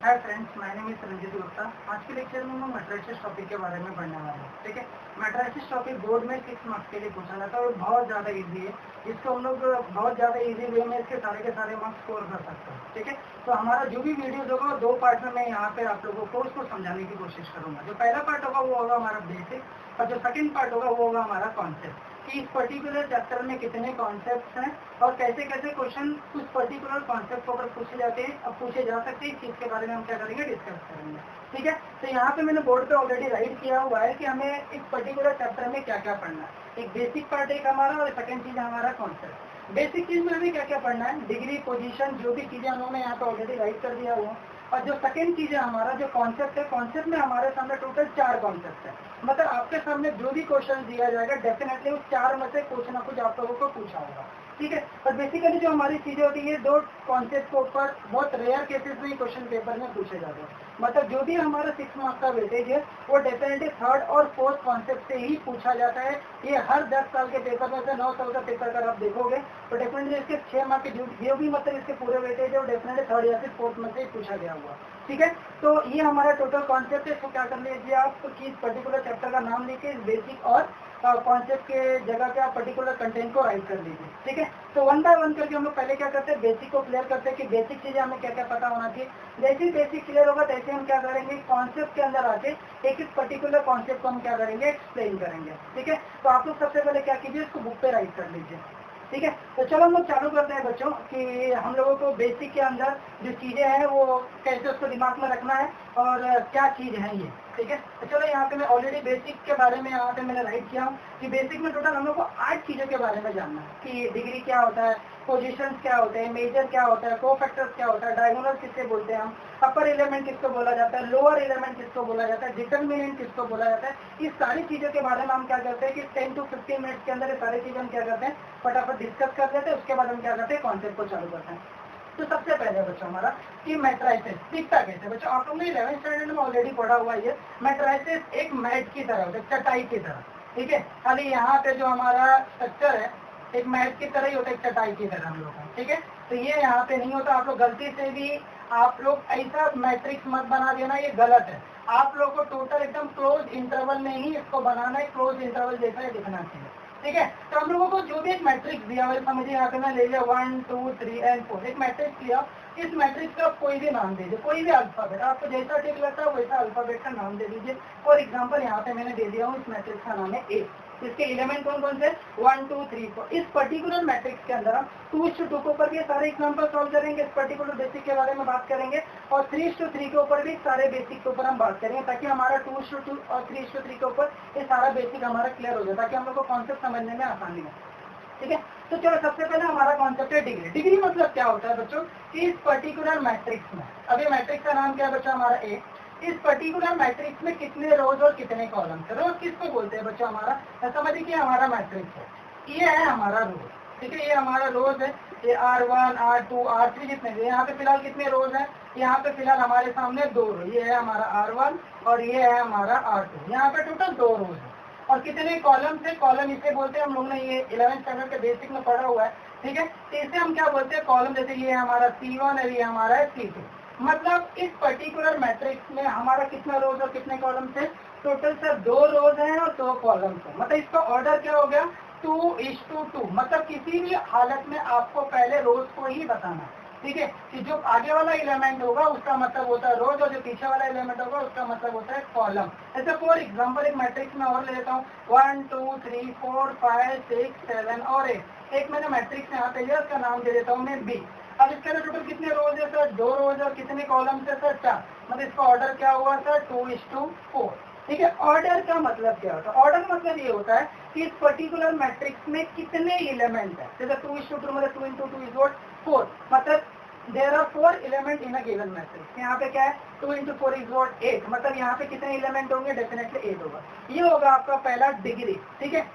Hi friends, my name is Ranjit Gupta. आज के lecture में हम मैट्रिसेस टॉपिक के बारे में पढ़ने वाले हैं। ठीक है, मैट्रिसेस टॉपिक बोर्ड में 6 मार्क्स के लिए पूछा जाता है और बहुत ज़्यादा इजी है। इसको हम लोग बहुत ज़्यादा इजी वे में इसके सारे मार्क्स स्कोर कर सकते हैं। ठीक है, तो हमारा जो भी वीडियोज होगा 2 पार्ट में मैं यहाँ पे आप लोगों को उसको समझाने की कोशिश करूँगा। जो पहला पार्ट होगा वो होगा हमारा बेसिक और जो सेकेंड पार्ट होगा वो होगा हमारा कॉन्सेप्ट, कि इस पर्टिकुलर चैप्टर में कितने कॉन्सेप्ट्स हैं और कैसे कैसे क्वेश्चन उस पर्टिकुलर कॉन्सेप्ट के ऊपर पूछे जाते हैं और पूछे जा सकते हैं। इस चीज़ के बारे में हम क्या करेंगे, डिस्कस करेंगे। ठीक है, तो यहाँ पे मैंने बोर्ड पे ऑलरेडी राइट किया हुआ है कि हमें एक पर्टिकुलर चैप्टर में क्या क्या पढ़ना है। एक बेसिक पार्ट एक हमारा और सेकंड चीज़ हमारा कॉन्सेप्ट। बेसिक चीज़ में हमें क्या क्या पढ़ना है, डिग्री, पोजीशन, जो भी चीज़ें उन्होंने यहाँ पे ऑलरेडी राइट कर दिया हुआ। और जो सेकंड चीज़ है हमारा जो कॉन्सेप्ट है, कॉन्सेप्ट में हमारे सामने टोटल 4 कॉन्सेप्ट है। मतलब आपके सामने जो भी क्वेश्चन दिया जाएगा डेफिनेटली उस 4 में से कुछ ना कुछ आप लोगों को पूछा होगा। ठीक है, और बेसिकली जो हमारी चीजें होती है 2 कॉन्सेप्ट के ऊपर बहुत रेयर केसेस में क्वेश्चन पेपर में पूछे जाते हैं। मतलब जो भी हमारा 6 मार्क्स का वेटेज है वो डेफिनेटली थर्ड और फोर्थ कॉन्सेप्ट से ही पूछा जाता है। ये हर 10 साल के पेपर में से 9 साल का पेपर अगर आप देखोगे तो डेफिनेटली इसके 6 मार्क्स के जो भी मतलब इसके पूरे वेटेज है वो डेफिनेटली थर्ड या फिर फोर्थ में से ही पूछा गया हुआ। ठीक है, तो ये हमारा टोटल कॉन्सेप्ट है। इसको क्या कर लीजिए आप कि इस पर्टिकुलर चैप्टर का नाम लिखे, बेसिक और कॉन्सेप्ट के जगह पे आप पर्टिकुलर कंटेंट को राइट कर लीजिए। ठीक है, तो 1 बाय 1 करके हम लोग पहले क्या करते हैं, बेसिक को क्लियर करते हैं कि बेसिक चीजें हमें क्या क्या पता होना चाहिए। जैसे ही बेसिक क्लियर होगा तैसे हम क्या करेंगे, कॉन्सेप्ट के अंदर आके एक पर्टिकुलर कॉन्सेप्ट को हम क्या करेंगे, एक्सप्लेन करेंगे। ठीक है, तो आप लोग सबसे पहले क्या कीजिए, इसको बुक पे राइट कर लीजिए। ठीक है, तो चलो हम लोग चालू करते हैं बच्चों कि हम लोगों को बेसिक के अंदर जो चीज़ें हैं वो कैसे उसको दिमाग में रखना है और क्या चीज़ है ये। ठीक है, तो चलो यहाँ पे मैं ऑलरेडी बेसिक के बारे में यहाँ पे मैंने राइट किया हूँ कि बेसिक में टोटल हम लोग को 8 चीज़ों के बारे में जानना है कि डिग्री क्या होता है, पोजीशंस क्या होते हैं, मेजर क्या होता है, कोफैक्टर्स क्या होता है, डायगोनल किससे बोलते हैं हम, अपर एलिमेंट किसको बोला जाता है, लोअर एलिमेंट किसको बोला जाता है, डिटरमिनेंट किसको बोला जाता है। इस सारी चीज़ों के बारे में हम क्या करते हैं कि 10 to 15 मिनट्स के अंदर ये सारी चीज़ें हम क्या करते हैं फटाफट डिस्कस कर लेते हैं। उसके बाद हम क्या करते हैं, कॉन्सेप्ट को चालू करते हैं। तो सबसे पहले बच्चों हमारा कि मैट्राइसिस दिखता कैसे। बच्चों आप लोगों ने 11th स्टैंडर्ड में ऑलरेडी पढ़ा हुआ है। मैट्राइसिस एक मैट की तरह होता है, चटाई की तरह। ठीक है, खाली यहाँ पे जो हमारा स्ट्रक्चर है एक मैट की तरह ही होता है, चटाई की तरह हम लोग का। ठीक है, तो ये यहाँ पे नहीं होता। आप लोग गलती से भी आप लोग ऐसा मैट्रिक्स मत बना देना, ये गलत है। आप लोग को टोटल एकदम क्लोज इंटरवल में ही इसको बनाना है, क्लोज इंटरवल जैसा ही दिखना चाहिए। ठीक है, तो हम लोगों को जो भी एक मैट्रिक्स दिया हुआ समझिए, यहाँ पे मैं ले लिया 1 2 3 एंड 4 एक मैट्रिक्स लिया। इस मैट्रिक्स का आप कोई भी नाम दीजिए, कोई भी अल्फाबेट आपको जैसा ठीक लगता है वैसा अल्फाबेट का नाम दे दीजिए। फॉर एग्जाम्पल यहाँ पे मैंने दे दिया हूँ, इस मैट्रिक्स का नाम है ए। इसके एलिमेंट कौन कौन से, 1 2 3 4। इस पर्टिकुलर मैट्रिक्स के अंदर हम 2:2 के ऊपर भी सारे एग्जाम्पल सॉल्व करेंगे, इस पर्टिकुलर बेसिक के बारे में बात करेंगे और 3:3 के ऊपर भी सारे बेसिक के ऊपर हम बात करेंगे, ताकि हमारा 2:2 और 3:3 के ऊपर ये सारा बेसिक हमारा क्लियर हो जाए, ताकि हम लोग को कॉन्सेप्ट समझने में आसानी हो। ठीक है, तो चलो सबसे पहले हमारा कॉन्सेप्ट है डिग्री। डिग्री मतलब क्या होता है बच्चों कि इस पर्टिकुलर मैट्रिक्स में, अभी मैट्रिक्स का नाम क्या है बच्चों हमारा ए, इस पर्टिकुलर मैट्रिक्स में कितने रोज और कितने कॉलम है। रोज किसको बोलते हैं बच्चों, हमारा समझिए कि हमारा मैट्रिक्स है, ये है हमारा रोज। ठीक है, ये हमारा रोज है, ये R1 R2 R3 जितने भी। यहाँ पे फिलहाल कितने रोज है, यहाँ पे फिलहाल हमारे सामने 2 रोज, ये है हमारा R1 और ये है हमारा R2। यहाँ पे टोटल 2 रोज है। और कितने कॉलम से, कॉलम इसे बोलते हैं, हम लोग ने ये 11th स्टैंडर्ड के बेसिक में पढ़ा हुआ है। ठीक है, तो इसे हम क्या बोलते हैं, कॉलम। जैसे ये हमारा C1 और ये हमारा है C2। मतलब इस पर्टिकुलर मैट्रिक्स में हमारा कितना रोज और कितने कॉलम थे, टोटल सर 2 रोज हैं और 2 कॉलम है। मतलब इसका ऑर्डर क्या हो गया, 2:2। मतलब किसी भी हालत में आपको पहले रोज को ही बताना है। ठीक है, कि जो आगे वाला एलिमेंट होगा उसका मतलब होता है रोज और जो पीछे वाला एलिमेंट होगा उसका मतलब होता है कॉलम। ऐसे फॉर एग्जांपल एक मैट्रिक्स में और ले लेता हूँ, 1 2 3 4 5 6 7 और 8। एक मैंने मैट्रिक्स यहाँ पे लिया, उसका नाम दे देता हूँ मैं बी। अब इसके अंदर टोटल कितने रोज है सर, 2 रोज और कितने कॉलम है सर, 4। मतलब इसका ऑर्डर क्या हुआ सर, 2:4। ठीक है, ऑर्डर का मतलब क्या होता है, ऑर्डर मतलब ये होता है कि इस पर्टिकुलर मैट्रिक्स में कितने एलिमेंट है। जैसे 2:2 मतलब 2 × 2 = 4। मतलब there are 4 element in a given matrix. यहाँ पे क्या है, 2 × 4 = 8। मतलब यहाँ पे कितने एलिमेंट होंगे, डेफिनेटली 8 होगा। ये होगा आपका पहला डिग्री। ठीक है,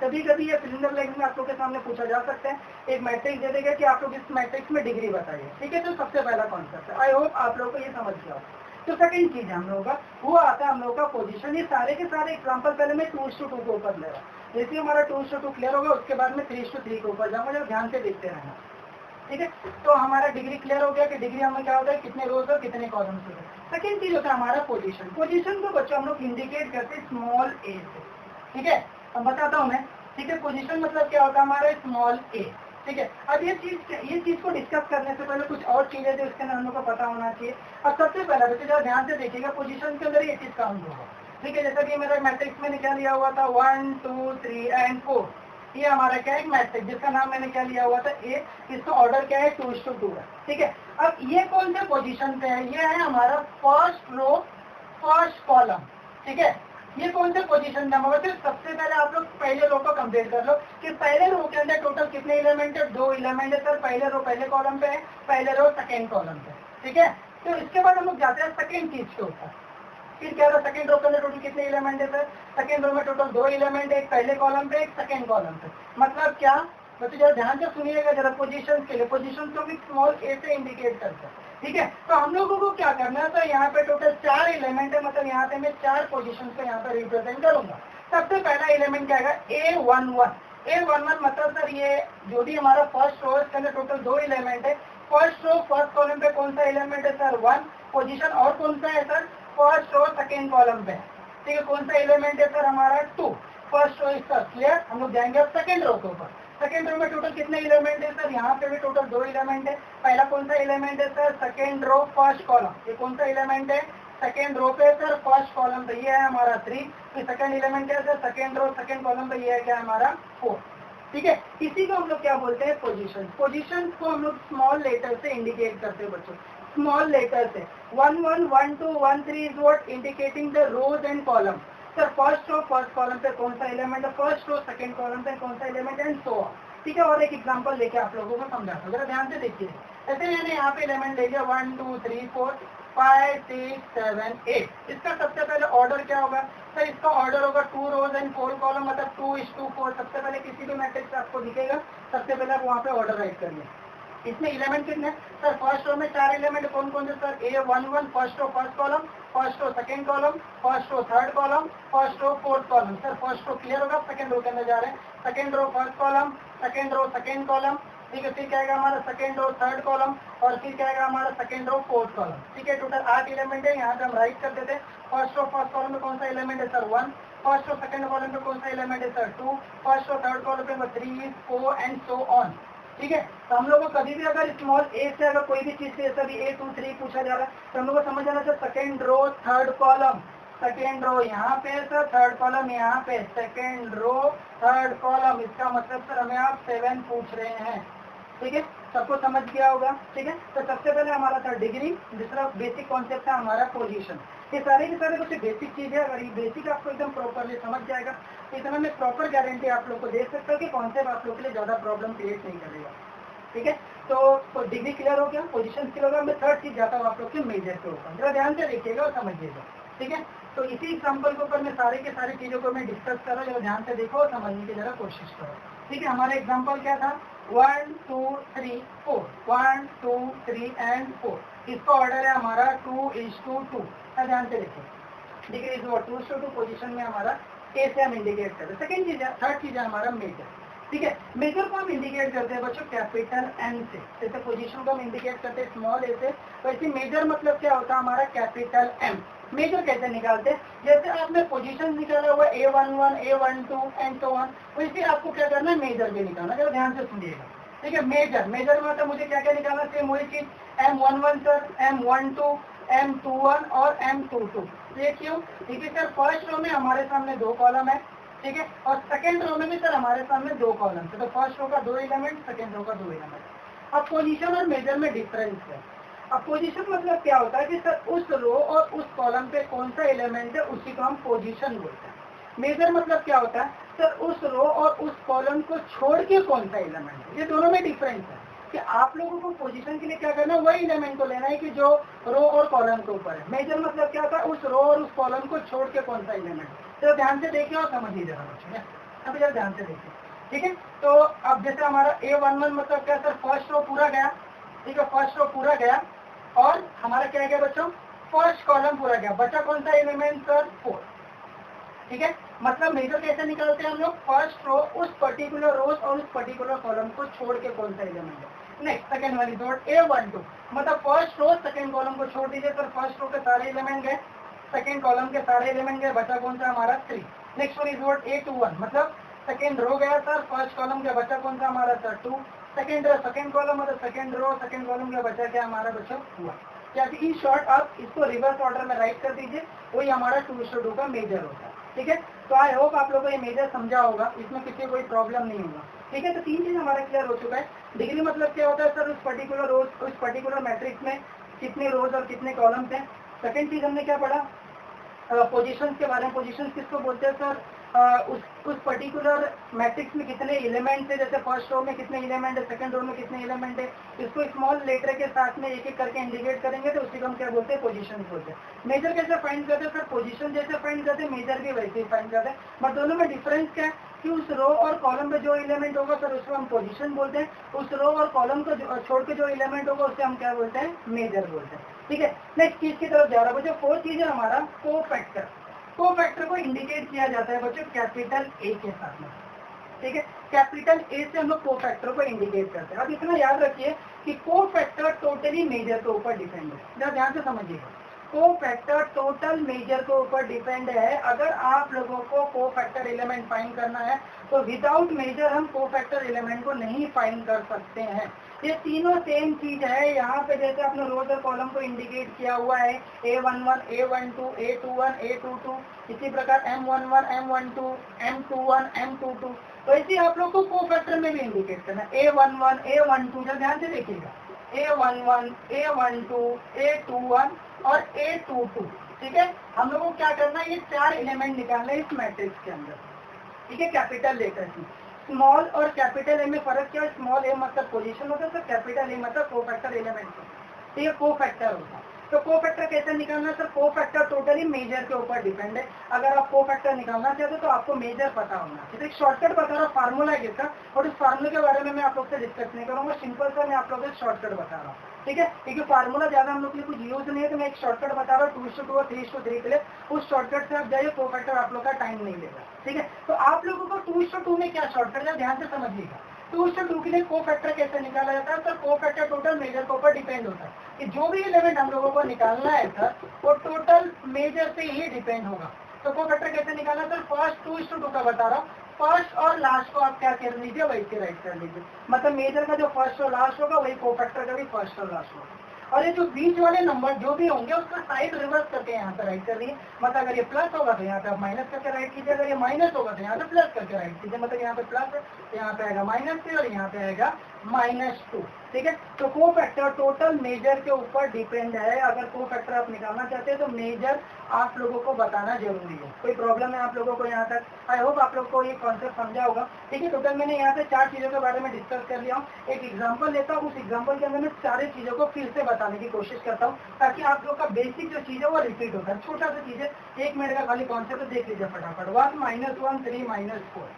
कभी कभी ये सिलेंडर लाइन में आप लोग के सामने पूछा जा सकता है, एक मैट्रिक्स दे देगा कि आप लोग इस मैट्रिक्स में डिग्री बताइए। ठीक है, तो सबसे पहला कॉन्सेप्ट है। आई होप आप लोगों को ये समझ गया हो। तो सेकंड चीज हम लोगों का वो आता है हम लोग का पोजीशन। ये सारे के सारे एग्जांपल पहले मैं 2:2 के ऊपर ले रहा हूँ। जैसे हमारा 2:2 क्लियर होगा उसके बाद में 3:3 के ऊपर जाऊंगा, जब ध्यान से देखते रहना। ठीक है। तो हमारा डिग्री क्लियर हो गया कि डिग्री हमें क्या होता है, कितने रोज और कितने कॉलम्स होते हैं। सेकेंड चीज होता है हमारा पोजीशन। पोजीशन को बच्चों हम लोग इंडिकेट करते हैं स्मॉल ए से, ठीक है। अब बताता हूँ मैं, ठीक है। पोजीशन मतलब क्या होता है हमारा स्मॉल ए, ठीक है। अब ये चीज को डिस्कस करने से पहले कुछ और चीजें जो इसके अंदर हम लोग को पता होना चाहिए। अब सबसे पहला बच्चे जरा ध्यान से देखिएगा, पोजीशन के अंदर ये चीज काउंट होगा, ठीक है। जैसा कि मेरा मैट्रिक्स में क्या लिया हुआ था 1 2 3 एंड 4, ये हमारा क्या है एक मैट्रिक्स जिसका नाम मैंने क्या लिया हुआ था ए। इसका ऑर्डर क्या है 2:2 है, ठीक है। अब ये कौन से पोजीशन पे है, ये है हमारा फर्स्ट रो फर्स्ट कॉलम, ठीक है। ये कौन से पोजीशन पे होगा, फिर सबसे पहले आप लोग पहले रो को कंप्लीट कर लो कि पहले रो के अंदर टोटल कितने एलिमेंट है, 2 एलिमेंट है सर। पहले रो पहले कॉलम पे है, पहले रो सेकेंड कॉलम पे, ठीक है। तो इसके बाद हम लोग जाते हैं सेकेंड चीज के ऊपर। फिर क्या होगा, सेकंड रो के अंदर टोटल कितने एलिमेंट है सर, सेकंड रो में टोटल 2 एलिमेंट है, एक पहले कॉलम पे एक सेकंड कॉलम पे। मतलब क्या बच्चों जरा ध्यान से सुनिएगा जरा, पोजीशन के लिए पोजीशन को भी स्मॉल ए से इंडिकेट करता है, ठीक है। तो हम लोगों को क्या करना है सर, यहाँ पे टोटल 4 एलिमेंट है, मतलब यहाँ पे मैं 4 पोजीशन को यहाँ पे रिप्रेजेंट करूंगा। सबसे पहला एलिमेंट क्या है A11। A11 मतलब सर ये जो भी हमारा फर्स्ट रो है इसके अंदर टोटल 2 एलिमेंट है। फर्स्ट रो फर्स्ट कॉलम पे कौन सा एलिमेंट है सर 1। पोजीशन और कौन सा है sir, first row second column पे, ठीक है। कौन सा एलिमेंट है सर हमारा 2। फर्स्ट रो इसका क्लियर। हम लोग जाएंगे अब सेकेंड रो के ऊपर। सेकेंड रो में टोटल कितने एलिमेंट है सर, यहाँ पे भी टोटल 2 एलिमेंट है। पहला कौन सा एलिमेंट है sir, second row first column. ये कौन सा एलिमेंट है, सेकेंड रो पे सर फर्स्ट कॉलम पे, ये है हमारा 3। फिर सेकेंड एलिमेंट क्या है sir, second row second column पे, ये है क्या हमारा 4, ठीक है। इसी को हम लोग क्या बोलते हैं पोजीशन। पोजीशन को हम लोग स्मॉल लेटर से इंडिकेट करते हैं बच्चों, स्मॉल लेटर से। 1 1 1 2 1 3 is what indicating the rows and column. Sir first row first column पे कौन सा एलिमेंट है, फर्स्ट रो सेकंड कॉलम पे कौन सा एलिमेंट एंड सो ऑन, ठीक है। और एक एग्जांपल लेके आप लोगों को समझाता हूँ, जरा ध्यान से देखिए। ऐसे मैंने यहाँ पे एलिमेंट ले लिया 1 2 3 4 5 6 7 8। इसका सबसे पहले ऑर्डर क्या होगा सर, इसका ऑर्डर होगा 2 रोज एंड 4 कॉलम, मतलब 2:4। सबसे पहले किसी भी मैट्रिक्स आपको दिखेगा, सबसे पहले आप वहाँ पे ऑर्डर राइट करिए। इसमें एलिमेंट कितने सर, फर्स्ट रो में 4 एलिमेंट कौन कौन से sir, A11 first row first column, first row second column, first row third column, first row fourth column. Sir first row clear होगा, सेकंड रो के अंदर जा रहे हैं। Second row first column, second row second column, ठीक है। फिर क्या आएगा हमारा सेकंड रो थर्ड कॉलम, और फिर क्या आएगा हमारा सेकंड रो फोर्थ कॉलम, ठीक है। टोटल 8 एलिमेंट है। यहाँ पे हम राइट कर देते हैं। फर्स्ट रो फर्स्ट कॉलम में कौन सा एलिमेंट है sir 1। First row second column में कौन सा एलिमेंट है sir 2। First row third column पे 3 4 एंड सो ऑन, ठीक है। तो हम लोग को कभी भी अगर स्मॉल ए से अगर कोई भी चीज से ऐसा भी 1 2 3 पूछा जा रहा है तो हम लोग को समझ जाना चाहिए second row third column, second row यहाँ पे सर, थर्ड कॉलम यहाँ पे, सेकंड रो थर्ड कॉलम। इसका मतलब सर हमें आप 7 पूछ रहे हैं, ठीक है। सबको समझ गया होगा, ठीक है। तो सबसे पहले हमारा था डिग्री, दूसरा बेसिक कॉन्सेप्ट था हमारा पोजीशन। ये सारे के सारे कुछ बेसिक चीज है। अगर ये बेसिक आपको एकदम प्रॉपरली समझ जाएगा तो इतना मैं प्रॉपर गारंटी आप लोग को दे सकता हूँ कि कॉन्सेप्ट आप लोग के लिए ज्यादा प्रॉब्लम क्रिएट नहीं करेगा, ठीक है। तो डिग्री क्लियर हो गया, पोजीशन क्लियर होगा। मैं थर्ड चीज जाता हूँ आप लोग के मेजर के ऊपर, जरा ध्यान से देखिएगा और समझिएगा, ठीक है। तो इसी एग्जाम्पल के ऊपर मैं सारे के सारी चीजों को मैं डिस्कस कर रहा हूँ, जरा ध्यान से देखो और समझने की जरा कोशिश करो, ठीक है। हमारा एग्जाम्पल क्या था 1 2 3 4, 1 2 3 एंड 4। इसका ऑर्डर है हमारा 2:2। ध्यान से देखिए, डिग्री इज 2:2। पोजीशन में हमारा ए से हम इंडिकेट करते हैं। सेकंड चीज है, थर्ड चीज है हमारा मेजर, ठीक है। मेजर को हम इंडिकेट करते हैं बच्चों कैपिटल एम से। जैसे पोजीशन को हम इंडिकेट करते हैं स्मॉल ए से, वैसे मेजर मतलब क्या होता है हमारा कैपिटल एम। मेजर कैसे निकालते हैं, जैसे आपने पोजीशन निकाला हुआ A11 A12 and so on, वैसे आपको क्या करना है मेजर भी निकालना। जरा ध्यान से सुनिएगा, ठीक है। मेजर मेजर में मतलब मुझे क्या क्या निकालना, सेम वही चीज M11 सर, M12 M21 और M22। ये क्यों, ठीक है सर। फर्स्ट रो में हमारे सामने 2 कॉलम है, ठीक है। और सेकंड रो में भी सर हमारे सामने 2 कॉलम है। तो फर्स्ट रो का 2 एलिमेंट, सेकंड रो का 2 एलिमेंट। अब पोजीशन और मेजर में डिफरेंस है। अब पोजीशन मतलब क्या होता है कि सर उस रो और उस कॉलम पे कौन सा एलिमेंट है उसी को हम पोजीशन बोलते हैं। मेजर मतलब क्या होता है सर उस रो और उस कॉलम को छोड़ के कौन सा एलिमेंट है। ये दोनों में डिफरेंस है कि आप लोगों को पोजीशन के लिए क्या करना है, वही एलिमेंट को लेना है कि जो रो और कॉलम के ऊपर है। मेजर मतलब क्या होता है उस रो और उस कॉलम को छोड़ के कौन सा एलिमेंट। तो ध्यान से देखिए और समझिए जरा बच्चों, अभी जरा ध्यान से देखिए, ठीक है। तो अब जैसे हमारा A11 मतलब क्या सर, फर्स्ट रो पूरा गया, ठीक है। फर्स्ट रो पूरा गया और हमारा क्या गया बच्चों, फर्स्ट कॉलम पूरा गया, बचा कौन सा एलिमेंट सर 4, ठीक है। मतलब मेजर कैसे निकालते हैं हम लोग, फर्स्ट रो उस पर्टिकुलर रोज और उस पर्टिकुलर कॉलम को छोड़ के कौन सा एलिमेंट है। नेक्स्ट सेकंड वाली डॉट A12, मतलब फर्स्ट रो सेकंड कॉलम को छोड़ दीजिए, सर फर्स्ट रो के सारे एलिमेंट गए, सेकंड कॉलम के सारे एलिमेंट गए, बचा कौन सा हमारा 3। Next one is what A21, मतलब सेकंड रो गया सर, फर्स्ट कॉलम के बचा कौन सा हमारा sir 2, second row second column, मतलब सेकंड रो सेकंड कॉलम का बचा क्या हमारा बचा हुआ। क्या इन शॉर्ट आप इसको रिवर्स ऑर्डर में राइट कर दीजिए, वही हमारा 2:2 का मेजर होता है। ठीक है, तो आई होप आप लोगों को ये मेजर समझा होगा, इसमें किसी को कोई प्रॉब्लम नहीं होगा। ठीक है, तो 3 चीज हमारा क्लियर हो चुका है। डिग्री मतलब क्या होता है सर, उस पर्टिकुलर रोज उस पर्टिकुलर मैट्रिक्स में कितने रोज और कितने कॉलम्स हैं। सेकंड चीज हमने क्या पढ़ा, पोजीशंस के बारे में। पोजीशंस किसको बोलते हैं सर, उस पर्टिकुलर मैट्रिक्स में कितने एलिमेंट्स है, जैसे फर्स्ट रो में कितने एलिमेंट है, सेकंड रो में कितने एलिमेंट है, इसको स्मॉल लेटर के साथ में एक एक करके इंडिकेट करेंगे तो उसी को हम क्या बोलते हैं, पोजीशन बोलते हैं। मेजर कैसे फाइंड करते हैं सर, पोजीशन जैसे फाइंड करते हैं, मेजर भी वैसे ही फाइंड करते हैं, बट दोनों में डिफरेंस क्या है कि उस रो और कॉलम में जो एलिमेंट होगा सर उसको हम पोजीशन बोलते हैं, उस रो और कॉलम को छोड़ के जो एलिमेंट होगा उससे हम क्या बोलते हैं, मेजर बोलते हैं। ठीक है, नेक्स्ट चीज की तरफ जा रहा है बच्चों, फोर्थ चीज है हमारा कोफैक्टर। कोफैक्टर को इंडिकेट किया जाता है बच्चों कैपिटल ए के साथ में। ठीक है, कैपिटल ए से हम लोग कोफैक्टर को इंडिकेट करते हैं। अब इतना याद रखिए कि कोफैक्टर टोटली मेजर के ऊपर डिपेंड है, जरा ध्यान से समझिएगा। कोफैक्टर टोटल मेजर के ऊपर डिपेंड है। अगर आप लोगों को कोफैक्टर एलिमेंट फाइंड करना है तो विदाउट मेजर हम कोफैक्टर एलिमेंट को नहीं फाइंड कर सकते हैं। ये तीनों सेम चीज है। यहाँ पे जैसे आपने रोज और कॉलम को इंडिकेट किया हुआ है, A11, A12, A21, A22, इसी प्रकार M11, M12, M21, M22, तो ऐसे आप लोग को कोफैक्टर में भी इंडिकेट करना है। A11, A12, जब ध्यान से देखिएगा, A11, A12, A21 और A22। ठीक है, हम लोगों को क्या करना है, ये 4 एलिमेंट निकालना है इस मैट्रिक्स के अंदर। ठीक है, कैपिटल लेटर की। स्मॉल और कैपिटल ए में फर्क क्या है, स्मॉल ए मतलब पोजीशन होता है, तो कैपिटल ए मतलब कोफैक्टर एलिमेंट होता है। ये कोफैक्टर होता है। तो कोफैक्टर कैसे निकालना है सर, कोफैक्टर टोटली मेजर के ऊपर डिपेंड है। अगर आप कोफैक्टर निकालना चाहते हो तो आपको मेजर पता होना चाहिए। एक शॉर्टकट बता रहा हूँ, फार्मूला है इसका, और इस फार्मूले के बारे में मैं आप लोग से डिस्कस नहीं करूँगा, सिंपल सा मैं आप लोग को शॉर्टकट बता रहा हूँ। ठीक है, क्योंकि फार्मूला ज्यादा हम लोग के लिए कुछ यूज नहीं है, तो मैं एक शॉर्टकट बता रहा हूँ 2:2 और 3:3 के लिए। उस शॉर्टकट से आप जाइए, कोफैक्टर आप लोग का टाइम नहीं लेगा। ठीक है, तो आप लोगों को 2:2 में क्या शॉर्टकट है ध्यान से समझिएगा। 2:2 के लिए कोफैक्टर कैसे निकाला जाता है सर, कोफैक्टर टोटल मेजर के ऊपर डिपेंड होता है कि जो भी एलिमेंट हम लोगों को निकालना है सर वो टोटल मेजर से ही डिपेंड होगा। तो कोफैक्टर कैसे निकालना सर, फर्स्ट 2:2 का बता रहा हूँ, फर्स्ट और लास्ट को आप क्या कर लीजिए, वैसे राइट कर लीजिए। मतलब मेजर का जो फर्स्ट और लास्ट होगा वही कोफैक्टर का भी फर्स्ट और लास्ट होगा। और ये जो बीच वाले नंबर जो भी होंगे उसका साइड रिवर्स करके यहाँ पे राइट कर दिए। मतलब अगर ये प्लस होगा तो यहाँ पे आप माइनस करके राइट कीजिए, अगर ये माइनस होगा तो यहाँ पे प्लस करके राइट कीजिए। मतलब यहाँ पे प्लस है तो यहाँ पे आएगा -3 और यहाँ पे आएगा -2। ठीक है, तो कोफैक्टर टोटल मेजर के ऊपर डिपेंड है। अगर कोफैक्टर आप निकालना चाहते हैं तो मेजर आप लोगों को बताना जरूरी है। कोई प्रॉब्लम है आप लोगों को यहाँ तक, आई होप आप लोग को ये कॉन्सेप्ट समझा होगा। ठीक है, टोटल मैंने यहाँ से 4 चीजों के बारे में डिस्कस कर लिया हूँ। एक एग्जाम्पल लेता हूँ, उस एग्जाम्पल के अंदर मैं सारी चीजों को फिर से बताने की कोशिश करता हूँ ताकि आप लोग का बेसिक जो चीज है वो रिपीट होता है। छोटा सा चीज है, 1 मिनट का खाली कॉन्सेप्ट देख लीजिए फटाफट। 1 -1 3 -4,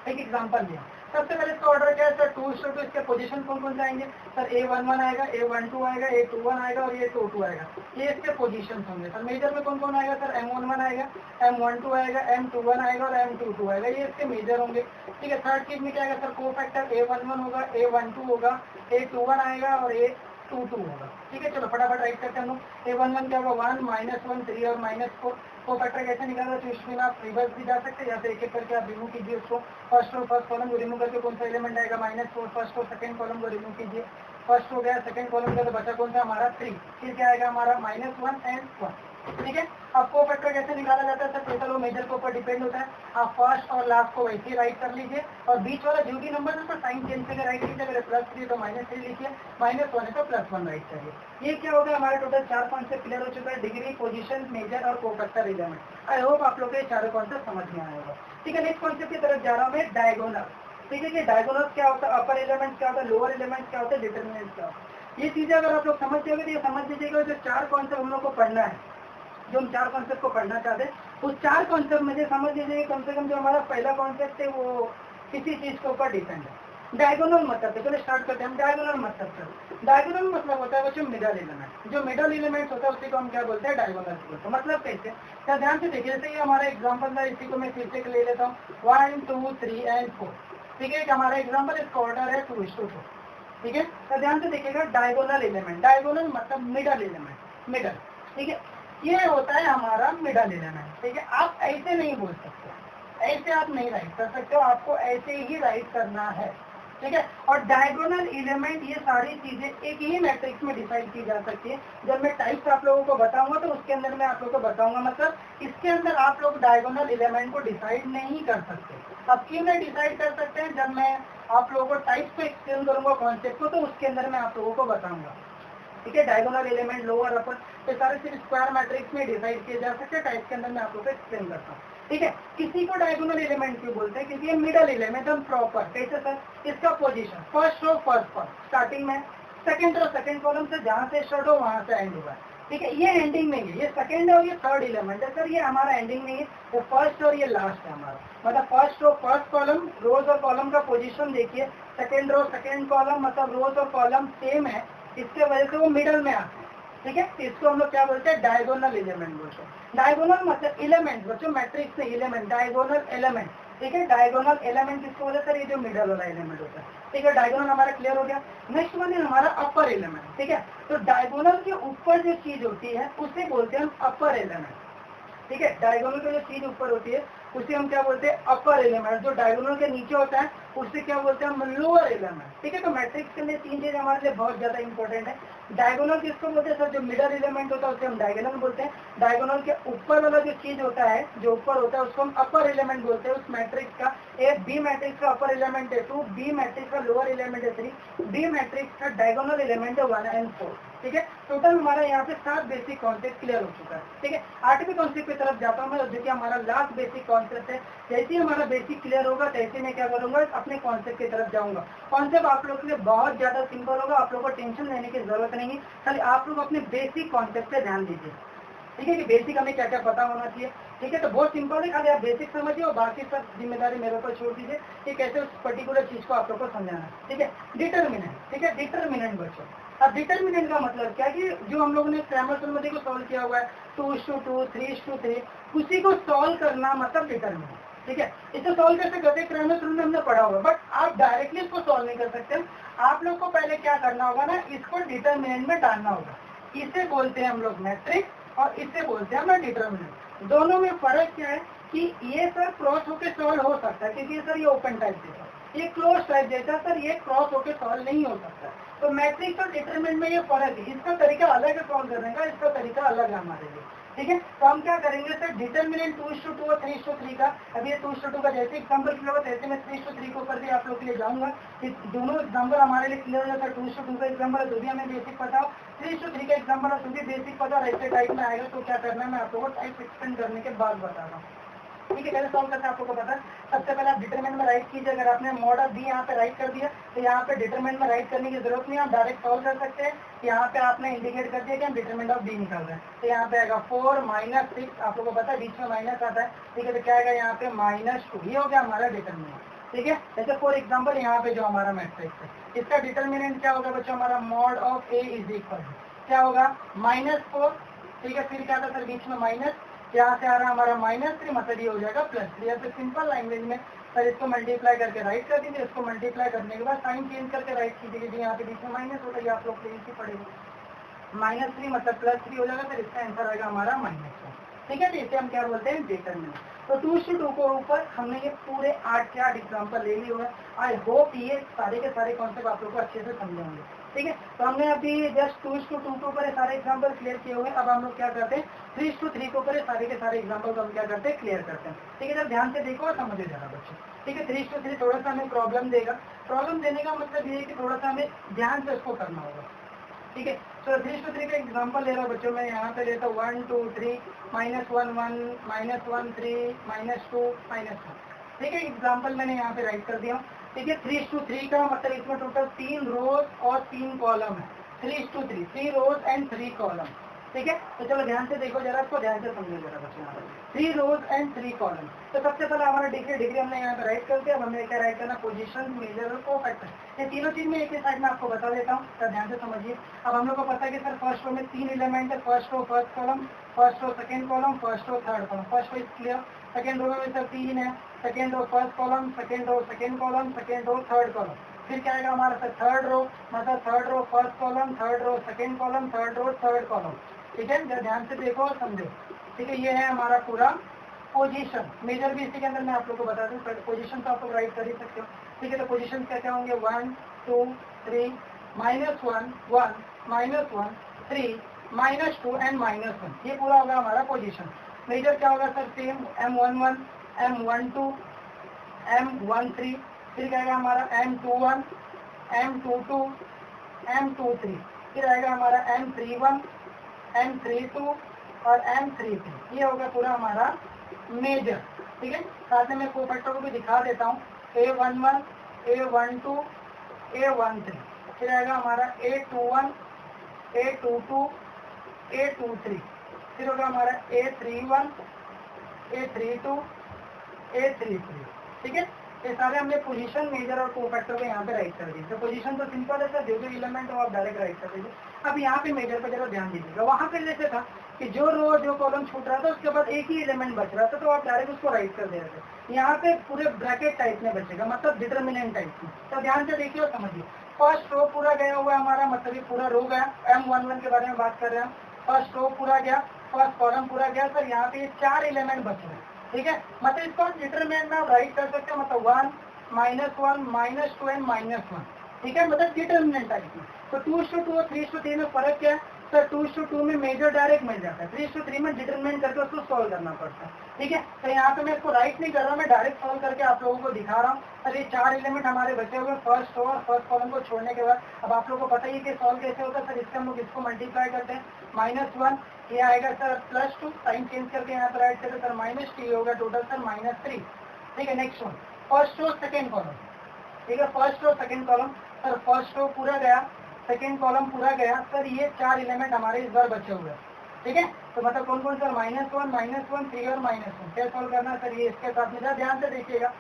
एक एग्जाम्पल लिया। सबसे पहले इसका ऑर्डर क्या है सर, 2:2। इसके पोजीशन कौन कौन से आएंगे सर, A11 आएगा, A12 आएगा, A21 आएगा और A22 आएगा। ये इसके पोजीशन होंगे सर। मेजर में कौन कौन आएगा सर, M11 आएगा, M12 आएगा, M21 आएगा और M22 आएगा, ये इसके मेजर होंगे। ठीक है, थर्ड चीज में क्या आएगा सर, कोफैक्टर A11 होगा, A12 होगा, A21 आएगा और A22 होगा। ठीक है, चलो फटाफट राइट करते हैं हम लोग। A11 क्या होगा, 1 -1 3 और -4। कोफैक्टर कैसे निकालना, तो इसमें आप रिवर्स भी जा सकते हैं, या फिर एक एक करके आप रिमूव कीजिए उसको। फर्स्ट रो फर्स्ट कॉलम को रिमूव करके कौन सा एलिमेंट आएगा, -4। फर्स्ट रो सेकंड कॉलम को रिमूव कीजिए, फर्स्ट हो गया, सेकंड कॉलम का तो बचा कौन सा हमारा 3। फिर क्या आएगा हमारा -1 and 1। ठीक है, अब कोफैक्टर कैसे निकाला जाता है सर, टोटल वो मेजर के ऊपर डिपेंड होता है। आप फर्स्ट और लास्ट को वैसे ही राइट कर लीजिए और बीच वाला जो भी नंबर है उसका साइन चेंज करके राइट कीजिए। अगर +3 तो -3 लिखिए, -1 है तो +1 राइट करिए। ये क्या हो गया, हमारे टोटल 4 कॉन्सेप्ट क्लियर हो चुका है, डिग्री, पोजीशन, मेजर और कोफैक्टर एलिमेंट। आई होप आप लोग को ये चारों कॉन्सेप्ट समझ में आया होगा। ठीक है, नेक्स्ट कॉन्सेप्ट की तरफ जा रहा हूँ मैं, डायगोनल। ठीक है, कि डायगोनल क्या होता है, अपर एलिमेंट क्या होता है, लोअर एलिमेंट क्या होता है, डिटरमिनेंट क्या होता है। ये चीजें अगर आप लोग समझ जाओगे तो ये समझ लीजिएगा जो 4 कॉन्सेप्ट हम लोग को पढ़ना है, जो हम 4 कॉन्सेप्ट को पढ़ना चाहते हैं उस 4 कॉन्सेप्ट में से समझ लीजिए कम से कम जो हमारा पहला कॉन्सेप्ट है वो किसी चीज के ऊपर डिपेंड है। डायगोनल मतलब, चलो स्टार्ट करते हैं हम डायगोनल मतलब से। डायगोनल मतलब होता है बच्चों मिडल एलिमेंट, जो मिडल एलिमेंट होता है उसी को हम क्या बोलते हैं, डायगोनल बोलते हैं। मतलब कैसे, क्या ध्यान से देखिए, जैसे ये हमारा एग्जांपल था, इसी को मैं फिर से ले लेता हूँ, 1 2 3 एंड 4, ठीक है। हमारा एग्जाम्पल इसका ऑर्डर है 2:4, ठीक है। तो ध्यान से देखिएगा, डायगोनल एलिमेंट, डायगोनल मतलब मिडल एलिमेंट, मिडल, ठीक है। ये होता है हमारा मिडल एलिमेंट, ठीक है। आप ऐसे नहीं बोल सकते, ऐसे आप नहीं राइट कर सकते हो, आपको ऐसे ही राइट करना है, ठीक है। और डायगोनल एलिमेंट, ये सारी चीजें एक ही मैट्रिक्स में डिसाइड की जा सकती है। जब मैं टाइप्स आप लोगों को बताऊंगा तो उसके अंदर मैं आप लोगों को बताऊंगा, मतलब इसके अंदर आप लोग डायगोनल एलिमेंट को डिसाइड नहीं कर सकते। अब क्यों नहीं डिसाइड कर सकते हैं, जब मैं आप लोगों को टाइप्स को एक्सप्लेन करूंगा कॉन्सेप्ट को, तो उसके अंदर मैं आप लोगों को बताऊंगा, ठीक है। डायगोनल एलिमेंट, लोअर अपर, ये सारे सिर्फ स्क्वायर मैट्रिक्स में डिसाइड किए जा सकते हैं। टाइप के अंदर मैं आप लोगों को एक्सप्लेन करता हूँ, ठीक है। किसी को डायगोनल एलिमेंट क्यों बोलते हैं, क्योंकि ये मिडल एलिमेंट हम प्रॉपर, कैसे सर, इसका position first row first column starting में, सेकंड रो सेकंड कॉलम से जहां से स्टार्ट हो वहां से एंड हुआ, ठीक है। ये एंडिंग नहीं है, ये सेकंड और ये थर्ड एलिमेंट है सर, ये हमारा एंडिंग नहीं है, वो फर्स्ट और ये लास्ट है हमारा। मतलब फर्स्ट रो फर्स्ट कॉलम, रोज और कॉलम का पोजीशन देखिए, सेकंड रो सेकंड कॉलम, मतलब रोज और कॉलम सेम है, इसके वजह से वो मिडल में आते हैं, ठीक है। इसको हम लोग क्या बोलते हैं, डायगोनल एलिमेंट बोलते हैं। डायगोनल मतलब एलिमेंट, बच्चों मैट्रिक्स में एलिमेंट, डायगोनल एलिमेंट, ठीक है। डायगोनल एलिमेंट किसको बोलते हैं सर, ये जो मिडल वाला एलिमेंट होता है, ठीक है। डायगोनल हमारा क्लियर हो गया। नेक्स्ट वन है हमारा अपर एलिमेंट, ठीक है। तो डायगोनल के ऊपर जो चीज होती है उसे बोलते हैं हम अपर एलिमेंट, ठीक है। डायगोनल की जो चीज ऊपर होती है उसे हम क्या बोलते हैं, अपर एलिमेंट। जो डायगोनल के नीचे होता है उससे क्या बोलते हैं हम, लोअर एलिमेंट, ठीक है। तो मैट्रिक्स के लिए तीन चीज हमारे लिए बहुत ज्यादा इंपॉर्टेंट है। डायगोनल किसको बोलते हैं सर, जो मिडल एलिमेंट होता है उसे हम डायगोनल बोलते हैं। डायगोनल के ऊपर वाला जो चीज होता है, जो ऊपर होता है उसको हम अपर एलिमेंट बोलते हैं। उस मैट्रिक्स का, एक बी मैट्रिक्स का अपर एलिमेंट है 2, बी मैट्रिक्स का लोअर एलिमेंट है 3, बी मैट्रिक्स का डायगोनल एलिमेंट है 1 and 4, ठीक है। टोटल हमारा यहाँ पे 7 बेसिक कॉन्सेप्ट क्लियर हो चुका है, ठीक है। 8वें कॉन्सेप्ट की तरफ जाता हूँ मैं, जो कि हमारा लास्ट बेसिक कॉन्सेप्ट है। जैसे ही हमारा बेसिक क्लियर होगा तैसे मैं क्या करूंगा, अपने कॉन्सेप्ट की तरफ जाऊंगा। कॉन्सेप्ट आप लोग के लिए बहुत ज्यादा सिंपल होगा, आप लोग को टेंशन लेने की जरूरत नहीं है, खाली आप लोग अपने बेसिक कॉन्सेप्ट पे ध्यान दीजिए, ठीक है, कि बेसिक हमें क्या क्या पता होना चाहिए, ठीक है। तो बहुत सिंपल है, खाली आप बेसिक समझिए और बाकी सब जिम्मेदारी मेरे ऊपर छोड़ दीजिए कि कैसे उस पर्टिकुलर चीज को आप लोग को समझाना, ठीक है। डिटर्मिनेंट, ठीक है, डिटर्मिनेंट बच्चों। अब डिटर्मिनेंट का मतलब क्या, कि जो हम लोगों ने क्रैमर थ्योरम को सॉल्व किया हुआ है 2:2, 3:3, उसी को सॉल्व करना मतलब डिटर्मिनेंट, ठीक है। इसे सॉल्व कैसे करते हैं, क्रैमर थ्योरम में हमने पढ़ा होगा, बट आप डायरेक्टली इसको सॉल्व नहीं कर सकते। आप लोग को पहले क्या करना होगा ना, इसको डिटर्मिनेंट में डालना होगा। इसे बोलते हैं हम लोग मैट्रिक्स और इसे बोलते हैं हम डिटर्मिनेंट। दोनों में फर्क क्या है कि ये सर क्रॉस होकर सॉल्व हो सकता है, क्योंकि सर ये ओपन टाइप देता है, ये क्लोज टाइप देता है, सर ये क्रॉस होकर सॉल्व नहीं हो सकता। तो मैट्रिक्स और डिटरमिनेंट में ये फर्क है, इसका तरीका अलग है सॉल्व करने का, इसका तरीका अलग है हमारे लिए, ठीक है। तो हम क्या करेंगे सर, डिटरमिनेंट 2:2 और 3:3 का, अभी ये 2:2 का जैसे एग्जाम्पल क्लियर होगा तैसे मैं 3:3 को ऊपर भी आप लोग के लिए जाऊंगा, कि दोनों एग्जाम्पल हमारे लिए क्लियर हो जाता है। 2:2 का एग्जाम्पल है तो भी हमें बेसिक पता हो, 3:3 का एग्जाम्पल है तो भी बेसिक पता, और ऐसे टाइप में आएगा तो क्या करना है मैं आप लोगों को टाइप एक्सप्लेन करने के बाद बता रहा हूँ, ठीक है। कैसे सॉल्व करते हैं आप लोगों को पता है। सबसे पहले आप डिटरमिनेंट में राइट कीजिए, अगर आपने मॉड ऑफ बी यहाँ पे राइट कर दिया तो यहाँ पे डिटरमिनेंट में राइट करने की जरूरत नहीं है, आप डायरेक्ट सॉल्व कर सकते हैं। यहाँ पे आपने इंडिकेट कर दिया कि हम डिटरमिनेंट ऑफ बी निकाल रहे हैं, तो यहाँ पे आएगा 4 - 6, आप लोगों को पता है बीच में माइनस आता है, ठीक है। तो क्या आएगा यहाँ पे -2, ये हो गया हमारा डिटरमिनेंट, ठीक है। जैसे फॉर एग्जाम्पल यहाँ पे जो हमारा मैट्रिक्स है, इसका डिटरमिनेंट क्या होगा बच्चों, हमारा mod of A is equal क्या होगा, -4, ठीक है। फिर क्या था सर, बीच में माइनस, यहाँ से आ रहा है हमारा -3, मतलब ये हो जाएगा +3। या फिर सिंपल लैंग्वेज में सर इसको मल्टीप्लाई करके राइट कर दीजिए, इसको मल्टीप्लाई करने के बाद साइन चेंज करके राइट कीजिए, क्योंकि यहाँ पे बीच में माइनस होता है, आप लोग को इसी पड़ेगा, -3 मतलब +3 हो जाएगा, फिर इसका आंसर आएगा हमारा -4, ठीक है। तो इसे हम क्या बोलते हैं, डिटरमिनेंट। तो 2:2 के ऊपर हमने ये पूरे 8 के 8 एग्जाम्पल ले लिए हुए। आई होप ये सारे के सारे कॉन्सेप्ट आप लोग को अच्छे से समझ होंगे, ठीक है। तो हमने अभी जस्ट 2:2 के ऊपर सारे एग्जाम्पल क्लियर किए हुए। अब हम लोग क्या करते हैं, 3:3 के ऊपर सारे के सारे एग्जाम्पल को हम क्या करते हैं, क्लियर करते हैं, ठीक है। जब ध्यान से देखो और समझे जरा बच्चे, ठीक है। 3:3 थोड़ा सा हमें प्रॉब्लम देगा, प्रॉब्लम देने का मतलब ये है कि थोड़ा सा हमें ध्यान से उसको करना होगा, ठीक है। तो 3:3 का एग्जाम्पल ले रहा हूँ बच्चों, मैं यहाँ पे लेता हूँ 1 2 3 -1 1 -1 3 -2 -1, ठीक है। एग्जाम्पल मैंने यहाँ पे राइट कर दिया, ठीक है। 3:3 का मतलब इसमें टोटल 3 रोज और 3 कॉलम है, 3:3, 3 रोज एंड 3 कॉलम, ठीक है। तो चलो ध्यान से देखो जरा, इसको ध्यान से समझो जरा बच्चों। यहाँ पर 3 रोज एंड 3 कॉलम। तो सबसे पहले हमारा डिग्री हमने यहाँ पे राइट कर दिया। अब हमें क्या राइट करना, पोजीशन, मेजर और कोफैक्टर। ये तीनों चीज में एक ही साइड में आपको बता देता हूँ, तो ध्यान से समझिए। अब हम लोग को पता है कि सर फर्स्ट रो में 3 एलिमेंट है, first row first column, first row second column, first row third column. First row is clear. Second row में सर 3 है, second row first column, second row second column, second row third column. फिर क्या आएगा हमारा sir third row, मतलब third row first column, third row second column, third row third column. ठीक है, जरा ध्यान से देखो और समझो। ठीक है, ये है हमारा पूरा पोजीशन। मेजर भी इसी के अंदर मैं आप लोग को बता दूं, पोजीशन तो आप लोग राइट कर ही सकते हो। ठीक है, तो पोजीशन क्या क्या होंगे, 1 2 3 -1 1 -1 3 -2 एंड -1। ये पूरा होगा हमारा पोजीशन। मेजर क्या होगा sir, same M11 M12 M13। फिर क्या आएगा हमारा M21 M22 M23। फिर आएगा हमारा M31 M32 और M33। ये होगा पूरा हमारा मेजर। ठीक है, साथ में मैं कोफैक्टर को भी दिखा देता हूँ, A11 A12 A13। फिर आएगा हमारा A21 A22 A23। फिर होगा हमारा A31 A32 A33। ठीक है, ये सारे हमने पोजीशन, मेजर और कोफैक्टर को यहाँ पे राइट कर दिए। तो पोजीशन तो सिंपल है सर, जो जो एलिमेंट हो आप डायरेक्ट राइट कर दीजिए। अब यहाँ पे मेजर पर जरा ध्यान दीजिएगा। वहाँ पे जैसे था कि जो रो जो कॉलम छूट रहा था उसके बाद एक ही एलिमेंट बच रहा था, तो आप डायरेक्ट उसको राइट कर दे रहे थे। यहाँ पे पूरे ब्रैकेट टाइप में बचेगा, मतलब डिटर्मिनेंट टाइप में। तो ध्यान से देखिए और समझिए। फर्स्ट रो पूरा गया हुआ है हमारा, मतलब ये पूरा रो गया। M11 के बारे में बात कर रहे हैं। फर्स्ट रो पूरा गया, फर्स्ट कॉलम पूरा गया सर। यहाँ पे 4 एलिमेंट बच रहे हैं। ठीक है, मतलब इसको डिटरमिनेंट में आप राइट कर सकते हो, मतलब 1 -1 -2 एंड -1। ठीक है, मतलब डिटरमिनेंट टाइप में। तो 2:2 और 3:3 में फर्क क्या है सर, 2:2 में मेजर डायरेक्ट मिल जाता है, 3:3 में डिटरमिनेंट करके उसको सॉल्व करना पड़ता है। ठीक है, तो यहाँ पे मैं इसको राइट नहीं कर रहा, मैं डायरेक्ट सॉल्व करके आप लोगों को दिखा रहा हूँ। सर ये 4 एलिमेंट हमारे बचे हुए फर्स्ट रो और फर्स्ट कॉलम को छोड़ने के बाद। अब आप लोग को पता ही कि सॉल्व कैसे होता है सर, इसका हम लोग इसको मल्टीप्लाई करते हैं, -1 ये आएगा सर +2, साइन चेंज करके यहाँ पर राइट करते सर -3 होगा टोटल सर -3। ठीक है, next one first row second column. ठीक है, first row second column sir, first row पूरा गया, सेकंड कॉलम पूरा गया सर। ये 4 एलिमेंट हमारे इस बार बचे हुए हैं। ठीक है, तो मतलब कौन कौन सर, -1 -1 3 और -1। क्या सॉल्व करना सर, ये इसके साथ में ध्यान से देखिएगा,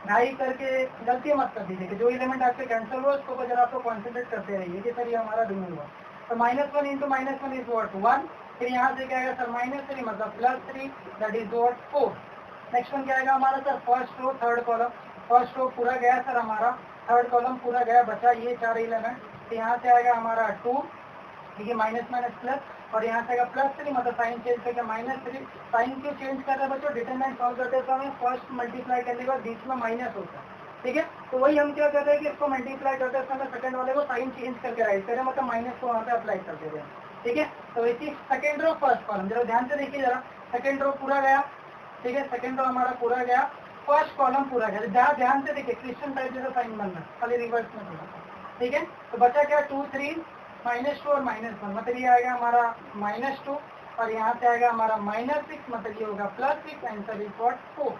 ढाई करके गलती मत कर दीजिए। जो एलिमेंट आपसे कैंसिल हुआ उसको जरा आपको कॉन्सेंट्रेट करते रहिए कि सर ये हमारा रिमूव हुआ। तो -1 इंटू -1 इज वॉट 1। फिर यहाँ से क्या आएगा सर -3 मतलब +3 that is what 4। Next one क्या आएगा हमारा sir, first row third column. First row पूरा गया सर हमारा, थर्ड कॉलम पूरा गया, बचा ये 4 एलिमेंट। तो यहाँ से आएगा हमारा 2। ठीक है, माइनस माइनस प्लस, और यहाँ से आएगा +3 मतलब साइन चेंज करके -3। साइन क्यों चेंज कर रहे हैं बच्चों, डिटरमिनेंट सॉल्व करते समय फर्स्ट मल्टीप्लाई करने के बाद बीच में माइनस होता है। ठीक है, तो वही हम क्या कर रहे हैं कि इसको मल्टीप्लाई करते समय सेकंड वाले को साइन चेंज करके राइट करें, मतलब माइनस को वहाँ पे अप्लाई कर दे रहे हैं। ठीक है, तो इसी सेकंड रो फर्स्ट कॉलम जरा ध्यान से देखिए जरा, सेकंड रो पूरा गया। ठीक है, सेकंड रो हमारा पूरा गया, फर्स्ट कॉलम पूरा गया। जहाँ ध्यान से देखिए क्रिश्चियन टाइप जैसा साइन बनना, खाली रिवर्स में थोड़ा। ठीक है, तो बचा क्या 2 3 -2 और -1, मतलब ये आएगा हमारा -2 और यहाँ से आएगा हमारा -6, मतलब ये होगा +6। Answer is what 4।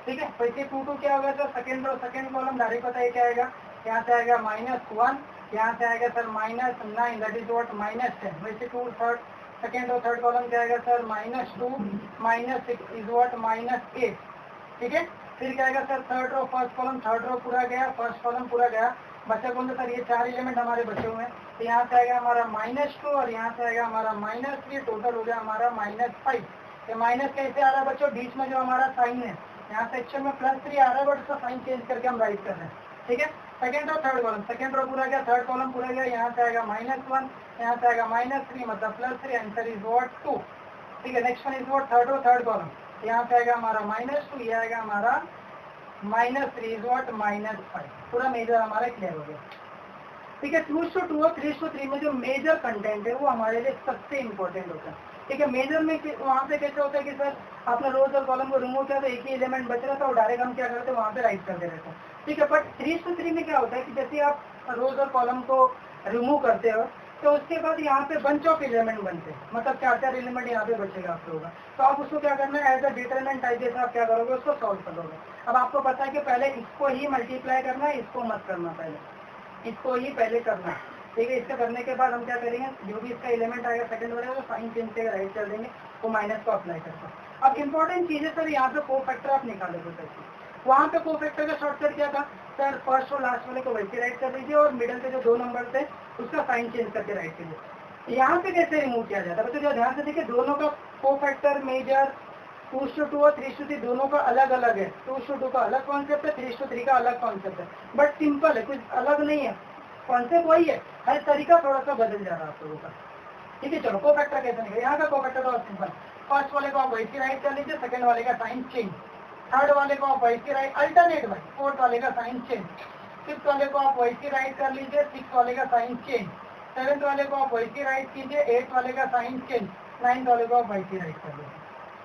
ठीक है, तो इसे 2 2 क्या होगा sir, second row second column direct पता है क्या आएगा, यहाँ से आएगा -1, यहाँ से आएगा सर -9 दैट इज वॉट -10। वैसे 2 थर्ड सेकंड और थर्ड कॉलम क्या आएगा सर, -2 -6 इज वॉट -8। ठीक है, फिर क्या आएगा sir, third row first column, third row पूरा गया, फर्स्ट कॉलम पूरा गया, बचा कौन सा सर, ये 4 एलिमेंट हमारे बचे हुए हैं। तो यहाँ से आएगा हमारा -2 और यहाँ से आएगा हमारा -3, टोटल हो गया हमारा -5। ये माइनस कैसे आ रहा है बच्चों, बीच में जो हमारा साइन है, यहाँ सेक्शन में +3 आ रहा है, बट उसका साइन चेंज करके हम राइट कर रहे हैं। ठीक है, second row third column, second row पूरा गया, थर्ड कॉलम पूरा गया, यहाँ से आएगा -1, यहाँ से आएगा -3 मतलब +3। Answer is what 2। ठीक है, next one is what third row third column, यहाँ से आएगा हमारा -2, ये आएगा हमारा -3 इज वॉट -5। पूरा मेजर हमारा क्लियर हो गया। ठीक है, 2:2 और 3:3 में जो मेजर कंटेंट है वो हमारे लिए सबसे इंपॉर्टेंट होता है। ठीक है, मेजर में वहाँ पे कैसे होता है कि सर आपने रोज और कॉलम को रिमूव किया तो एक ही एलिमेंट बच रहा था और डायरेक्ट हम क्या करते हैं वहाँ पे राइट कर दे रहे थे। ठीक है, बट 3:3 में क्या होता है कि जैसे आप रोज और कॉलम को रिमूव करते हो तो उसके बाद यहाँ पे बंच ऑफ एलिमेंट बनते हैं, मतलब 4 एलिमेंट यहाँ पे बचेगा आप लोगों का। तो आप उसको क्या करना है, एज अ डिटरमिनेंट टाइप जैसे आप क्या करोगे उसको सॉल्व करोगे। अब आपको पता है कि पहले इसको ही मल्टीप्लाई करना है, इसको मत करना, पहले इसको ही पहले करना है। ठीक है। इसका करने के बाद हम क्या करेंगे, जो भी इसका एलिमेंट आएगा सेकंड वाले तो साइन चेंज से राइट कर देंगे, वो माइनस को अप्लाई करते हैं। अब इंपॉर्टेंट चीज है सर, यहाँ पे कोफैक्टर आप निकालोगे कैसे, वहाँ पे कोफैक्टर का शॉर्टकट क्या था सर, फर्स्ट और लास्ट वाले को वैसे राइट कर दीजिए और मिडल के जो 2 नंबर थे उसका साइन चेंज करके राइट कीजिए। यहाँ पे कैसे रिमूव किया जाता है बच्चों, जो ध्यान से देखिए, दोनों का कोफैक्टर मेजर 2:2 और 3:3 दोनों का अलग अलग है। 2:2 का अलग कॉन्सेप्ट है, 3:3 का अलग कॉन्सेप्ट है, बट सिंपल है, कुछ अलग नहीं है, कॉन्सेप्ट वही है, हर तरीका थोड़ा सा बदल जा रहा है आप लोगों का। ठीक है, चलो कोफैक्टर कैसे निकले, यहाँ का कोफैक्टर बहुत सिंपल, फर्स्ट वाले को आप वैसे राइट कर लीजिए, सेकंड वाले का साइन चेंज, थर्ड वाले को आप वैसे राइट अल्टरनेट बाई, फोर्थ वाले का साइन चेंज, फिफ्थ वाले को आप वैसे राइट कर लीजिए, सिक्स वाले का साइन चेंज, सेवेंथ वाले को आप वैसे राइट कीजिए, एट्थ वाले का साइन चेंज, नाइन्थ वाले को आप वैसे राइट कर लीजिए।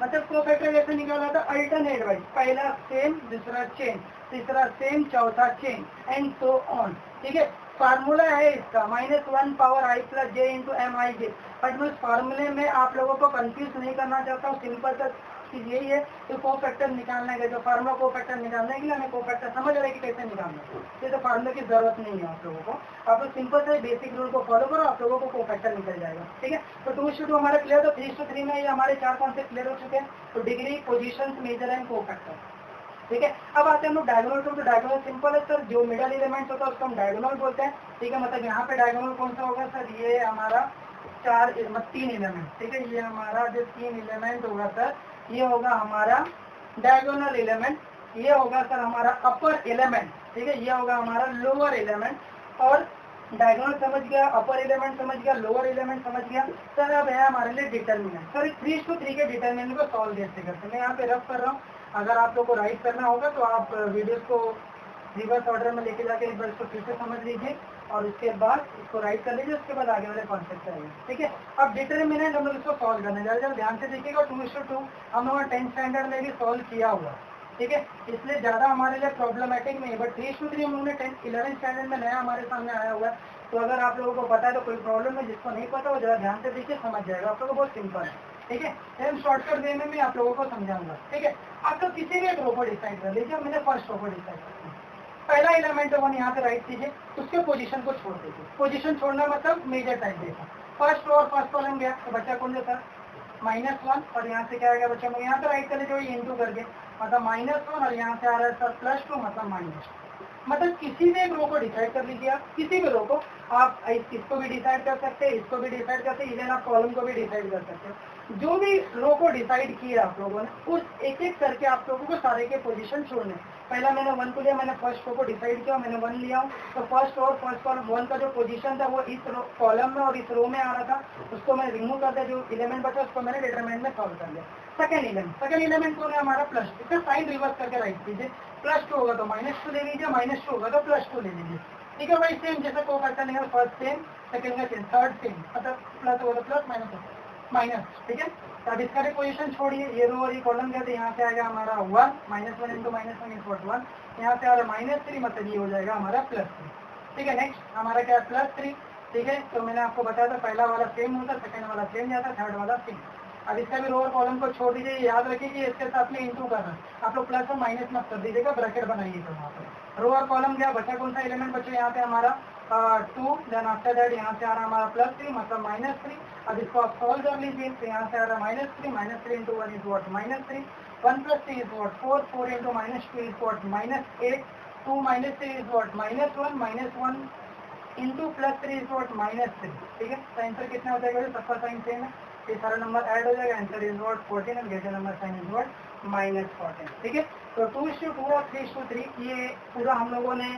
मतलब कोफैक्टर कैसे निकाला था, अल्टरनेट वाइज, पहला सेम दूसरा चेंज, तीसरा सेम चौथा चेंज एंड सो ऑन। ठीक है, फार्मूला है इसका -1 power i plus j into m i j, but मैं उस फार्मूले में आप लोगों को कंफ्यूज नहीं करना चाहता हूँ, सिंपल सा चीज यही है कि कोफैक्टर निकालने के जो फार्मूला कोफैक्टर निकालने के लिए हमें कोफैक्टर समझ रहे कि कैसे निकालना है, तो फार्मूले की जरूरत नहीं है आप लोगों को, आप लोग सिंपल से बेसिक रूल को फॉलो करो, आप लोगों को कोफैक्टर निकल जाएगा। ठीक है, तो 2:2 हमारा क्लियर, तो 3:3 में ये हमारे 4 कॉन्सेप्ट क्लियर हो चुके हैं, तो degree, position, major and cofactor. ठीक है, अब आते हैं हम लोग डायगोनल को, तो डायगोनल सिंपल है सर, जो मिडल एलिमेंट होता है उसको हम डायगोनल बोलते हैं। ठीक है, मतलब यहाँ पे डायगोनल कौन सा होगा सर, ये हमारा 3 एलिमेंट, ठीक है, ये हमारा जो 3 एलिमेंट होगा सर, ये होगा हमारा डायगोनल एलिमेंट, ये होगा सर हमारा अपर एलिमेंट, ठीक है, ये होगा हमारा लोअर एलिमेंट, और डायगोनल समझ गया, अपर एलिमेंट समझ गया, लोअर एलिमेंट समझ गया सर। अब है हमारे लिए डिटर्मिनेंट, सर 3:3 के डिटर्मिनेंट को सॉल्व कैसे करते हैं, मैं यहाँ पे रफ कर रहा हूँ, अगर आप लोग को राइट करना होगा तो आप वीडियोस को रिवर्स ऑर्डर में लेके जाके एक बार इसको फिर से समझ लीजिए और उसके बाद इसको राइट कर लीजिए, उसके बाद आगे वाले कॉन्सेप्ट आएंगे। ठीक है, अब डिटर्मिनेंट हम लोग इसको सॉल्व करने जा रहे हैं, ध्यान से देखिएगा, 2:2 हम लोगों ने 10th स्टैंडर्ड में भी सॉल्व किया हुआ, ठीक है, इसलिए ज्यादा हमारे लिए प्रॉब्लमेटिक नहीं है, बट 3:3 हम लोगों ने 11th स्टैंडर्ड में नया हमारे सामने आया हुआ है, तो अगर आप लोगों को पता है तो कोई प्रॉब्लम है, जिसको नहीं पता वो जरा ध्यान से देखिए, समझ जाएगा, आप लोगों को बहुत सिंपल है। ठीक है, हम शॉर्टकट वे में मैं आप लोगों को समझाऊंगा। ठीक है, आप लोग किसी भी एक रो को डिसाइड कर लीजिए, मैंने फर्स्ट रो को डिसाइड कर लिया, पहला एलिमेंट वन यहाँ से राइट कीजिए, उसके पोजीशन को छोड़ दीजिए, पोजीशन छोड़ना मतलब मेजर टाइप देखा, फर्स्ट रो और फर्स्ट कॉलम गया तो बच्चा कौन सा -1, और यहाँ से क्या आएगा बच्चा, यहाँ पे राइट कर लीजिए इंटू करके, मतलब -1, और यहाँ से आ रहा है सर +2 मतलब -2, मतलब किसी भी एक रो को डिसाइड कर लीजिए, आप किसी भी रो को, आप इसको भी डिसाइड कर सकते हैं, इसको भी डिसाइड कर सकते हैं, इवन आप कॉलम को भी डिसाइड कर सकते हो, जो भी रो को डिसाइड किया आप लोगों ने, उस एक एक करके आप लोगों को सारे के पोजीशन छोड़ने। पहला मैंने 1 को लिया, मैंने फर्स्ट रो को डिसाइड किया, मैंने 1 लिया हूँ, तो फर्स्ट और फर्स्ट कॉलम 1 का जो पोजीशन था वो इस कॉलम में और इस रो में आ रहा था, उसको मैं रिमूव कर दिया, जो एलिमेंट बचा उसको मैंने डिटरमिनेंट में सॉल्व कर लिया। सेकंड एलिमेंट कौन है हमारा, +2, इसका साइन रिवर्स करके राइट कीजिए, +2 होगा तो -2 ले लीजिए, -2 होगा तो +2 ले लीजिए। ठीक है भाई, सेम जैसे कोफैक्टर निकल, फर्स्ट सेम, सेकंड का सेम, थर्ड सेम, मतलब प्लस होगा तो प्लस, माइनस। ठीक है, अब इसका भी पोजीशन छोड़िए, ये रो और ये कॉलम गया तो यहाँ से आ गया हमारा 1, -1 इंटू -1 इज 1, यहाँ से आ रहा -3, मतलब ये हो जाएगा हमारा +3। ठीक है, नेक्स्ट हमारा क्या है +3। ठीक है, तो मैंने आपको बताया था पहला वाला सेम होता, सेकंड वाला सेम जाता, थर्ड वाला सेम। अब इसका भी रो और कॉलम को छोड़ दीजिए, याद रखिए कि इसके साथ में इंटू कर रहा है, आप लोग प्लस और माइनस मत कर दीजिएगा, ब्रैकेट बनाइएगा वहाँ पे। रो और कॉलम गया, बचा कौन सा एलिमेंट बचे यहाँ पे हमारा 2, देन आफ्टर दैट यहाँ से आ रहा हमारा +3 मतलब -3। अब इसको आप सॉल्व कर लीजिए, तो यहाँ से आ रहा है -3 into 1 is what -3, 1 + 3 is what 4, 4 into -2 is what -8, 2 - 3 is what -1 into +3 is what -3। ठीक है, तो आंसर कितना हो जाएगा, सबका साइन सेम है, ये सारा नंबर ऐड हो जाएगा, answer is what 14 and greater number sign is what -14। ठीक है, तो 2:2 और 3:3 ये पूरा हम लोगों ने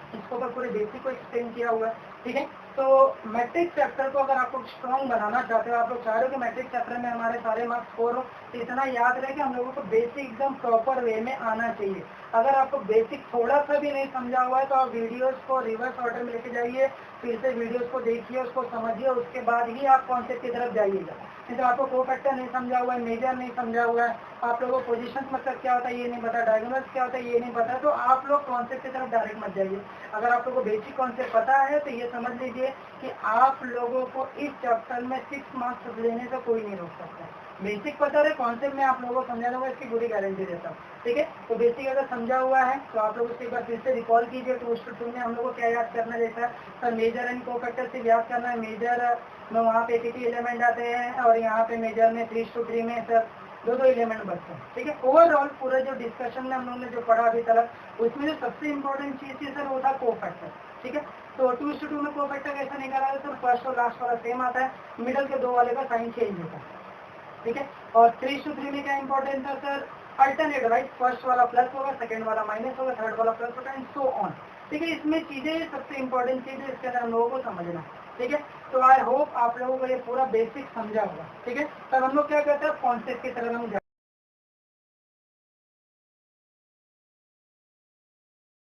इसको ऊपर पूरे बेसिक को एक्सप्लेन किया हुआ है। ठीक है, तो मैट्रिक्स चैप्टर को अगर आप लोग स्ट्रॉन्ग बनाना चाहते हो, आप लोग चाह रहे हो कि मैट्रिक्स चैप्टर में हमारे सारे मार्क्स स्कोर हो, तो इतना याद रहे कि हम लोगों को बेसिक एकदम प्रॉपर वे में आना चाहिए। अगर आपको बेसिक थोड़ा सा भी नहीं समझा हुआ है तो आप वीडियोस को रिवर्स ऑर्डर में लेके जाइए, फिर से वीडियोस को देखिए, उसको समझिए, उसके बाद ही आप कॉन्सेप्ट की तरफ जाइएगा। नहीं तो आपको कोफैक्टर नहीं समझा हुआ है, मेजर नहीं समझा हुआ है, आप लोगों को पोजीशन मतलब क्या होता है ये नहीं पता, डायगोनल्स क्या होता है ये नहीं पता, तो आप लोग कॉन्सेप्ट की तरफ डायरेक्ट मत जाइए। अगर आप लोगों को बेसिक कॉन्सेप्ट पता है तो ये समझ लीजिए कि आप लोगों को इस चैप्टर में 6 मार्क्स लेने से कोई नहीं रोक सकता। बेसिक पता रहे, कॉन्सेप्ट में आप लोगों को समझाना होगा, इसकी पूरी गारंटी देता हूँ। ठीक है, तो बेसिक अगर समझा हुआ है तो आप लोग उसके बाद फिर से रिकॉल कीजिए। तो उस टू में हम लोग को क्या याद करना रहता है सर, मेजर एंड कोफैक्टर से याद करना है। मेजर में वहाँ पे 80 एलिमेंट आते हैं और यहाँ पे मेजर में 3:3 में सर दो एलिमेंट बचते हैं। ठीक है, ओवरऑल पूरा जो डिस्कशन में हम लोगों ने जो पढ़ा अभी तक, उसमें जो सबसे इंपॉर्टेंट चीज थी सर वो था कोफैक्टर। ठीक है, तो 2:2 में कोफैक्टर कैसा निकाला है सर, फर्स्ट और लास्ट वाला सेम आता है, मिडल के दो वाले का साइन चेंज होता है। ठीक है, और 3:3 में क्या इंपॉर्टेंट था सर, अल्टरनेट राइट, फर्स्ट वाला प्लस होगा, सेकंड वाला माइनस होगा, थर्ड वाला प्लस होगा एंड सो ऑन। ठीक है, इसमें चीजें सबसे इंपॉर्टेंट चीज है, इसके अंदर हम लोगों को समझना। ठीक है, तो आई होप आप लोगों को ये पूरा बेसिक समझा होगा। ठीक है, तब हम लोग क्या करते हैं, कॉन्सेप्ट की तरफ हम